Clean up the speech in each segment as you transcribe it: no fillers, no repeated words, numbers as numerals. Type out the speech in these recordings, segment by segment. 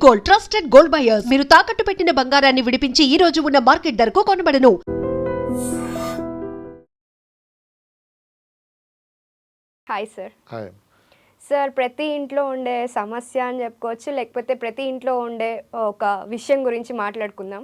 Gold, trusted gold buyers. మీరు తాకట్టు పెట్టిన బంగారాన్ని విడిపించి ఈ రోజు ఉన్న మార్కెట్ ధరకు కొనబడను. Hi sir. హాయ్. సార్, ప్రతి ఇంట్లో ఉండే సమస్య అని చెప్పుకోవచ్చు, లేకపోతే ప్రతి ఇంట్లో ఉండే ఒక విషయం గురించి మాట్లాడుకుందాం.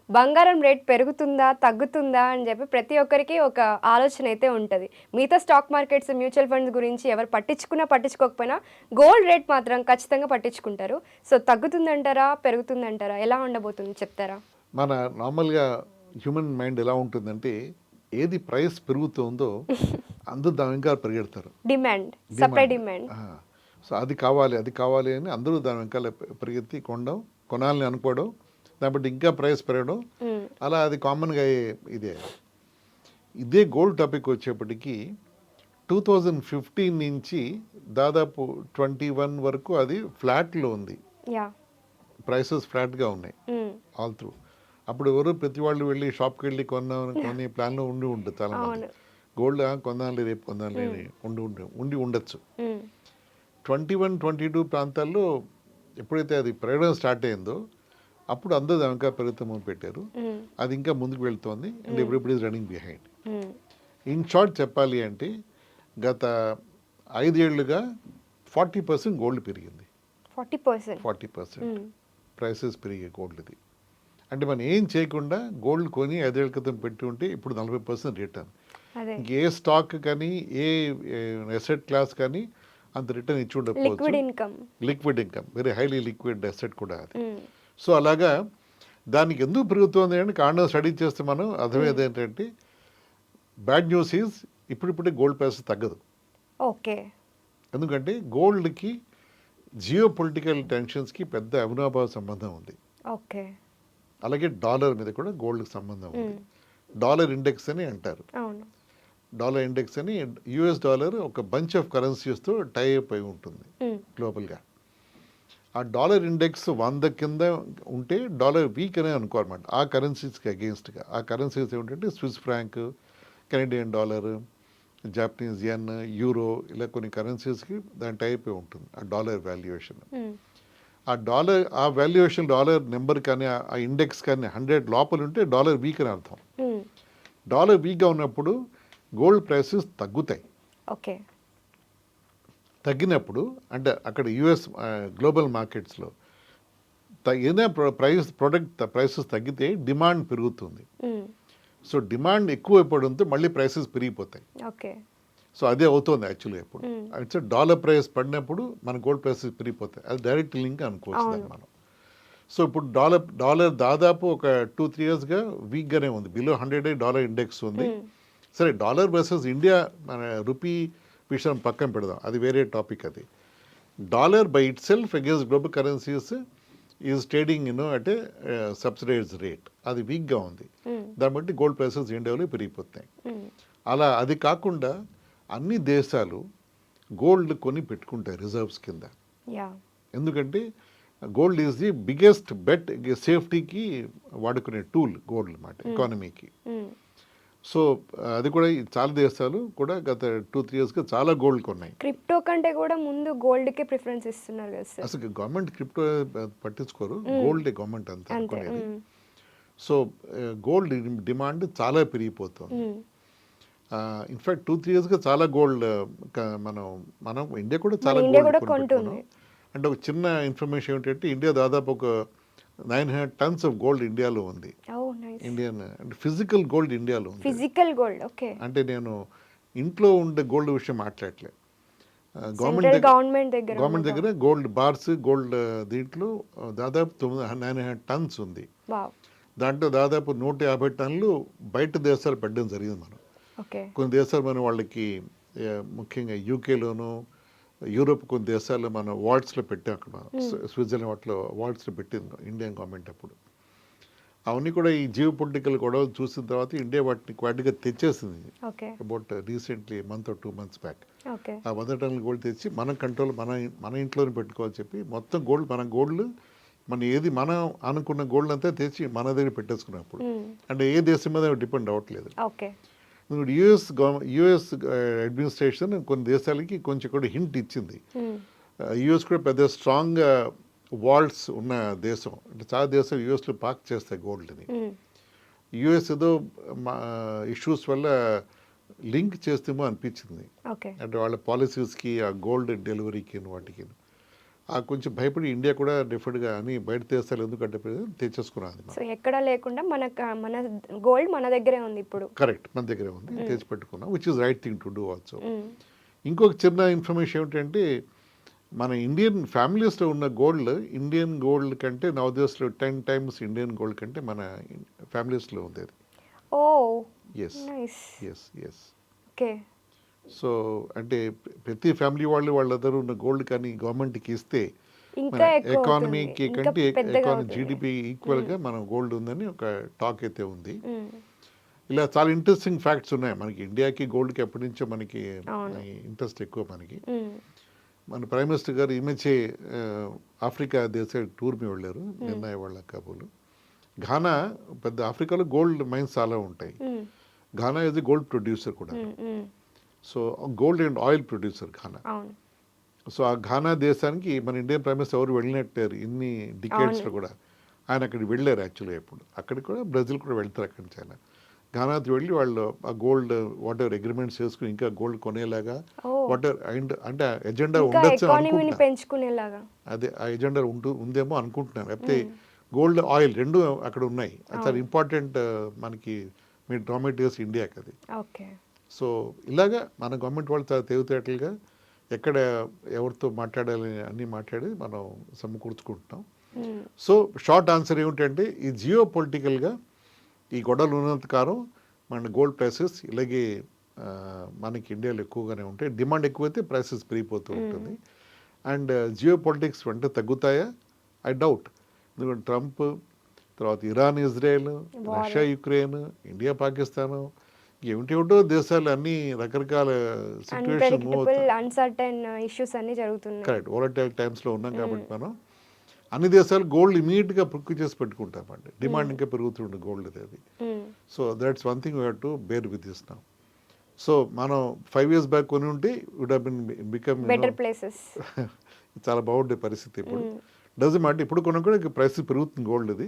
బంగారం రేట్ పెరుగుతుందా తగ్గుతుందా అని చెప్పి ప్రతి ఒక్కరికి ఒక ఆలోచన అయితే ఉంటుంది. మిగతా స్టాక్ మార్కెట్స్, మ్యూచువల్ ఫండ్స్ గురించి ఎవరు పట్టించుకోకపోయినా గోల్డ్ రేట్ మాత్రం ఖచ్చితంగా పట్టించుకుంటారు. సో తగ్గుతుందంటారా పెరుగుతుందంటారా, ఎలా ఉండబోతుంది చెప్తారా? మన నార్మల్గా హ్యూమన్ మైండ్ ఎలా ఉంటుందంటే, ఏది ప్రైస్ పెరుగుతుందో అందరూ దాని వెనకాల పరిగెడతారు. Demand, supply demand. సో అది కావాలి అని అందరూ దాని వెనకాల పరిగెత్తి కొనాలని అనుకోవడం, దాన్ని బట్టి ఇంకా ప్రైస్ పెరగడం, అలా అది కామన్గా ఇదే గోల్డ్ టాపిక్ వచ్చేప్పటికీ 2015 నుంచి దాదాపు 21 వరకు అది ఫ్లాట్లో ఉంది. ప్రైసెస్ ఫ్లాట్గా ఉన్నాయి ఆల్ త్రూ. అప్పుడు ఎవరు ప్రతి వాళ్ళు వెళ్ళి షాప్కి వెళ్ళి కొనే ప్లాన్లో ఉంటుంది చాలా మంది. గోల్డ్ కొందాలి రేపు కొందాలి ఉండి ఉండొచ్చు. 21, 22 ప్రాంతాల్లో ఎప్పుడైతే అది పెరగడం స్టార్ట్ అయిందో అప్పుడు అందరూ దానికా పెరుగుతామని పెట్టారు. అది ఇంకా ముందుకు వెళ్తోంది and everybody is running behind. In short చెప్పాలి అంటే గత 5 ఏళ్లుగా 40% గోల్డ్ పెరిగింది. 40% ప్రైసెస్ పెరిగే గోల్డ్ది. అంటే మనం ఏం చేయకుండా గోల్డ్ కొని 5 ఏళ్ల క్రితం పెట్టి ఉంటే ఇప్పుడు 40% రిటర్న్. ఏ స్టాక్ కానీ ఏ అసెట్ క్లాస్ కానీ అంత రిటర్న్ ఇచ్చి ఉండకపోవచ్చు. Liquid income very highly liquid asset కూడా అది. సో అలాగా దానికి ఎందుకు పెరుగుతుంది అంటే కారణం స్టడీ చేస్తే మనం అర్థమయ్యేది ఏంటంటే, బ్యాడ్ న్యూస్ ఈజ్ ఇప్పుడిప్పుడే గోల్డ్ ప్రైస్ తగ్గదు. ఓకే. ఎందుకంటే గోల్డ్కి జియో పొలిటికల్ టెన్షన్స్కి పెద్ద అవినాభావ సంబంధం ఉంది. ఓకే. అలాగే డాలర్ మీద కూడా గోల్డ్కి సంబంధం ఉంది. డాలర్ ఇండెక్స్ అని అంటారు. డాలర్ ఇండెక్స్ అని యుఎస్ డాలర్ ఒక బంచ్ ఆఫ్ కరెన్సీస్తో టై అప్ అయి ఉంటుంది గ్లోబల్గా. ఆ డాలర్ ఇండెక్స్ 100 కింద ఉంటే డాలర్ వీక్ అనే అనుకోవాలన్నమాట. ఆ కరెన్సీస్కి అగెయిన్స్ట్గా. ఆ కరెన్సీస్ ఏమిటంటే Swiss franc, Canadian dollar, Japanese yen, euro, ఇలా కొన్ని కరెన్సీస్కి దాని టైప్ ఉంటుంది ఆ డాలర్ వాల్యుయేషన్. ఆ వాల్యుయేషన్ డాలర్ నెంబర్ కానీ ఆ ఇండెక్స్ కానీ 100 లోపల ఉంటే డాలర్ వీక్ అని అర్థం. డాలర్ వీక్గా ఉన్నప్పుడు గోల్డ్ ప్రైసెస్ తగ్గుతాయి. ఓకే. తగ్గినప్పుడు అంటే అక్కడ యుఎస్ గ్లోబల్ మార్కెట్స్లో ఏదైనా ప్రోడక్ట్ ప్రైసెస్ తగ్గితే డిమాండ్ పెరుగుతుంది. సో డిమాండ్ ఎక్కువ అయిపోవడంతో మళ్ళీ ప్రైసెస్ పెరిగిపోతాయి. ఓకే. సో అదే అవుతుంది యాక్చువల్గా. ఇప్పుడు అంటే డాలర్ ప్రైస్ పడినప్పుడు మన గోల్డ్ ప్రైసెస్ పెరిగిపోతాయి. అది డైరెక్ట్ లింక్ అనుకోవచ్చు దాన్ని మనం. సో ఇప్పుడు డాలర్ దాదాపు ఒక 2-3 ఇయర్స్గా వీక్గానే ఉంది. బిలో 100 డాలర్ ఇండెక్స్ ఉంది. సరే, డాలర్ వర్సెస్ ఇండియా మన రూపీ విషయం పక్కన పెడదాం, అది వేరే టాపిక్. అది dollar by it self against global currencies is trading at subsidise rate. అది వీక్గా ఉంది. దాన్ని బట్టి గోల్డ్ ప్రైసెస్ ఇండియాలో పెరిగిపోతాయి. అలా అది కాకుండా అన్ని దేశాలు గోల్డ్ కొని పెట్టుకుంటాయి రిజర్వ్స్ కింద. ఎందుకంటే gold is the biggest bet, సేఫ్టీకి వాడుకునే టూల్ గోల్డ్ అన్నమాట ఎకానమీకి. సో అది కూడా చాలా దేశాలు కూడా గత 2-3 ఇయర్స్గా చాలా గోల్డ్ కొన్నాయి. క్రిప్టో కంటే కూడా ముందు గోల్డ్కే ప్రిఫరెన్స్ ఇస్తున్నారు కదా సార్. అసలు గవర్నమెంట్ క్రిప్టో పట్టించుకోరు, గోల్డ్ గవర్నమెంట్ అంతా కొనేది. సో గోల్డ్ డిమాండ్ చాలా పెరిగిపోతుంది. ఇన్ఫాక్ట్ 2-3 ఇయర్స్గా చాలా గోల్డ్ మనం ఇండియా కూడా చాలా గోల్డ్ కొంటున్నాం. అంటే ఒక చిన్న ఇన్ఫర్మేషన్ ఏంటంటే, ఇండియా దాదాపు ఒక 900 tons ఆఫ్ గోల్డ్ ఇండియాలో ఉంది. ఇండియన్ అంటే ఫిజికల్ గోల్డ్ ఇండియాలో ఉంది. Physical gold. ఓకే. అంటే నేను ఇంట్లో ఉండే గోల్డ్ విషయం మాట్లాడలేదు. గవర్నమెంట్ దగ్గర గోల్డ్ బార్స్, గోల్డ్ దీంట్లో దాదాపు 900 tons ఉంది. దాంట్లో దాదాపు 150 టన్నులు బయట దేశాలు పెట్టడం జరిగింది. మనం కొన్ని దేశాలు మనం వాళ్ళకి, ముఖ్యంగా యూకేలోను, యూరోప్ కొన్ని దేశాల్లో మనం వాల్ట్స్లో పెట్టాం. అక్కడ స్విట్జర్లాండ్ వాటిలో వాల్ట్స్లో పెట్టింది ఇండియన్ గవర్నమెంట్. అప్పుడు అవన్నీ కూడా ఈ జియో పొలిటికల్ గొడవలు చూసిన తర్వాత ఇండియా వాటిని క్వాటిగా తెచ్చేసింది. About recently month or 2 months back. ఆ 100 టన్నుల గోల్డ్ తెచ్చి మన కంట్రోల్ మన ఇంట్లోనే పెట్టుకోవాలని చెప్పి మొత్తం గోల్డ్ మన ఏది మనం అనుకున్న గోల్డ్ అంతా తెచ్చి మన దగ్గర పెట్టేసుకున్నప్పుడు, అంటే ఏ దేశం మీద డిపెండ్ అవ్వట్లేదు. యుఎస్ అడ్మినిస్ట్రేషన్ కొన్ని దేశాలకి కొంచెం కూడా హింట్ ఇచ్చింది. యుఎస్ కూడా పెద్ద స్ట్రాంగ్గా వాల్ట్స్ ఉన్న దేశం అంటే చాలా దేశం యూఎస్లో పార్క్ చేస్తాయి గోల్డ్ని. యూఎస్ ఏదో ఇష్యూస్ వల్ల లింక్ చేస్తేమో అనిపించింది, ఓకే. అంటే వాళ్ళ పాలసీస్కి ఆ గోల్డ్ డెలివరీకి వాటికి కొంచెం భయపడి ఇండియా కూడా డెఫినెట్గా అని బయట దేశాలు ఎందుకంటే తెచ్చేసుకున్నది. సో ఎక్కడా లేకుండా మన గోల్డ్ మన దగ్గరే ఉంది ఇప్పుడు. కరెక్ట్, మన దగ్గరే ఉంది, తెచ్చి పెట్టుకున్నాం, which is right thing to do also. ఇంకొక చిన్న ఇన్ఫర్మేషన్ ఏమిటంటే మన ఇండియన్ ఫ్యామిలీస్లో ఉన్న గోల్డ్ ఇండియన్ గోల్డ్ కంటే నవదేశ్లో 10 times ఇండియన్ గోల్డ్ కంటే మన ఫ్యామిలీస్లో ఉంది అది. Oh yes nice. Yes yes. Okay. So అంటే ప్రతి ఫ్యామిలీ వాళ్ళందరూ ఉన్న గోల్డ్ కానీ గవర్నమెంట్కి ఇస్తే ఇంకా ఎక్కువ ఎకానమీకి అవుతుంది. కంటే ఇంకా పెద్దగా అవుతుంది. జీడిపి ఈక్వల్గా మనం గోల్డ్ ఉందని ఒక టాక్ అయితే ఉంది. ఇలా చాలా ఇంట్రెస్టింగ్ ఫ్యాక్ట్స్ ఉన్నాయి మనకి. ఇండియాకి గోల్డ్కి ఎప్పటి నుంచో మనకి ఇంట్రెస్ట్ ఎక్కువ మనకి. మన ప్రైమ్ మినిస్టర్ గారు ఈ మధ్య ఆఫ్రికా దేశ టూర్ మీద వెళ్ళారు, నిన్న వాళ్ళ కాబోలు. ఘానా పెద్ద ఆఫ్రికాలో గోల్డ్ మైన్స్ చాలా ఉంటాయి. ఘానా ఇస్ గోల్డ్ ప్రొడ్యూసర్ కూడా. So gold and oil producer Ghana. So ఆ ఘానా దేశానికి మన ఇండియన్ ప్రైమ్ మినిస్టర్ ఎవరు వెళ్ళినట్టారు ఇన్ని డికేట్స్లో కూడా. ఆయన అక్కడికి వెళ్ళారు యాక్చువల్గా. ఇప్పుడు అక్కడికి కూడా బ్రెజిల్ కూడా వెళ్తారు అక్కడి నుంచి. ఆయన ఘానాకి వెళ్ళి వాళ్ళు ఆ గోల్డ్ వాట్ ఎవర్ అగ్రిమెంట్స్ చేసుకుని ఇంకా గోల్డ్ కొనేలాగా వాట్ ఎవర్ అంటే ఎజెండా ఉండొచ్చు పెంచుకునేలాగా. అదే ఆ ఎజెండా ఉందేమో అనుకుంటున్నాను. లేకపోతే గోల్డ్ ఆయిల్ రెండు అక్కడ ఉన్నాయి. అది చాలా ఇంపార్టెంట్ మనకి మీ రా మెటీరియల్స్ ఇండియాకి అది. ఓకే. సో ఇలాగా మన గవర్నమెంట్ వాళ్ళు చాలా తెలివితేటలుగా ఎక్కడ ఎవరితో మాట్లాడాలి అన్నీ మాట్లాడి మనం సమకూర్చుకుంటున్నాం. సో షార్ట్ ఆన్సర్ ఏమిటంటే ఈ జియో పొలిటికల్గా ఈ గొడవలు ఉన్నంత కాలం మన గోల్డ్ ప్రైసెస్ ఇలాగే మనకి ఇండియాలో ఎక్కువగానే ఉంటాయి. డిమాండ్ ఎక్కువైతే ప్రైసెస్ పెరిగిపోతూ ఉంటుంది. అండ్ జియో పొలిటిక్స్ వెంట తగ్గుతాయా? I doubt. ఎందుకంటే ట్రంప్ తర్వాత Iran, Israel, Russia, Ukraine, India, Pakistan, ఏమిటేమిటో దేశాలు అన్ని రకరకాల సిచ్యువేషన్ అన్సర్టైన్ ఇష్యూస్ అన్ని జరుగుతున్నాయి. కరెక్ట్, వోలటైల్ టైమ్స్లో ఉన్నాం కాబట్టి మనం అన్ని దేశాలు గోల్డ్ ఇమీడియట్గా ప్రొక్యూర్ చేసి పెట్టుకుంటామండి. డిమాండ్ ఇంకా పెరుగుతుండే గోల్డ్ అది. So that's one thing we have to bear with this now. So మనం 5 years బ్యాక్ కొని ఉంటే would have been become better places. చాలా బాగుండే పరిస్థితి. ఇప్పుడు డజన్ మాట ఇప్పుడు కొన్నా కూడా ప్రైస్ పెరుగుతుంది గోల్డ్ అది.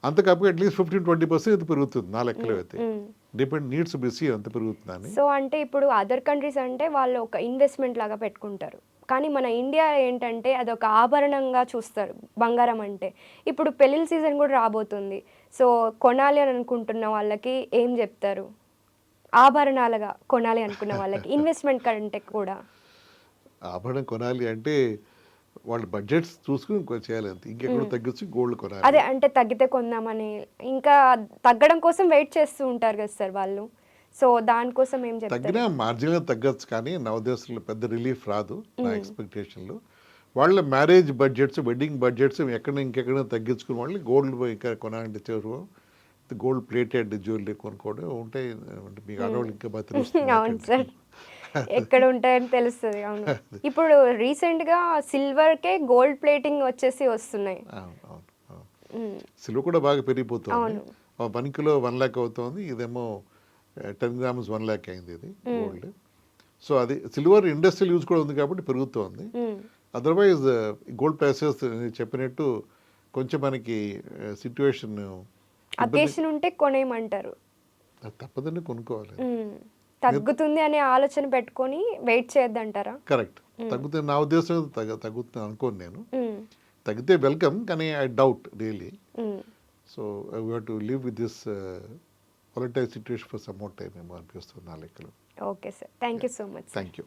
అంత కాకపోతే అట్లీస్ట్ 15-20% అయితే పెరుగుతుంది నా లెక్కలో అయితే. డిపెండ్ నీడ్స్ బిసి అంత పెరుగుతుందని. సో అంటే ఇప్పుడు అదర్ కంట్రీస్ అంటే వాళ్ళు ఒక ఇన్వెస్ట్మెంట్ లాగా పెట్టుకుంటారు. కానీ మన ఇండియా ఏంటంటే అదొక ఆభరణంగా చూస్తారు బంగారం అంటే. ఇప్పుడు పెళ్ళిళ్ళ సీజన్ కూడా రాబోతుంది. సో కొనాలి అని అనుకుంటున్న వాళ్ళకి ఏం చెప్తారు? ఆభరణాలుగా కొనాలి అనుకున్న వాళ్ళకి ఇన్వెస్ట్మెంట్ కంటే కూడా ఆభరణం కొనాలి అంటే వాళ్ళ బడ్జెట్స్ చూసుకుని చేయాలి అంతే. ఇంకెక్కడ తగ్గించి గోల్డ్ కొనాలి. అదే అంటే తగ్గితే కొందామని, ఇంకా తగ్గడం కోసం వెయిట్ చేస్తూ ఉంటారు కదా సార్ వాళ్ళు. సో దానికోసం ఏం చెప్తారు? తగ్గినా మార్జిన్గా తగ్గచ్చు, కానీ నవదేశంలో పెద్ద రిలీఫ్ రాదు నా ఎక్స్పెక్టేషన్లో. వాళ్ళ మ్యారేజ్ బడ్జెట్స్, వెడ్డింగ్ బడ్జెట్స్ ఇంకెక్కడ తగ్గించుకుని వాళ్ళు గోల్డ్ ఇంకా కొనాలంటే చేరు గోల్డ్ ప్లేటెడ్ జ్యువెలరీ కొనుక్కోవడం ఉంటాయి. అంటే మీకు ఆడవాళ్ళు ఇంకా బాగా తెలుస్తుంది. అవును సార్, ఎక్కడ ఉంటాయని తెలుస్తుంది. అవును. ఇప్పుడు రీసెంట్గా సిల్వర్కే గోల్డ్ ప్లేటింగ్ వస్తున్నాయి. సిల్వర్ కూడా బాగా పెరిగిపోతుంది. 1 kilo 1 lakh అవుతుంది. ఇదేమో 10 grams 1 lakh అయింది ఇది గోల్డ్. సో అది సిల్వర్ ఇండస్ట్రియల్ యూజ్ కూడా ఉంది కాబట్టి పెరుగుతోంది. అదర్వైజ్ గోల్డ్ ప్రైసెస్ చెప్పినట్టు కొంచెం మనకి సిచ్యువేషన్ అకేషన్ ఉంటే కొనేయమంటారు. తప్పదని కొనుక్కోవాలి. తగ్గుతుంది అనే ఆలోచన పెట్టుకొని వెయిట్ చేయొద్దంటారా? కరెక్ట్. తగ్గుతుంది నా ఉద్దేశం, తగ్గుతుంది అనుకోను నేను. తగ్గితే వెల్కమ్, కానీ I doubt really. So I have to live with this volatile situation for some more time ఏమో అనిపిస్తుంది నా లెక్కలో. Okay sir, thank you so much. Thank you.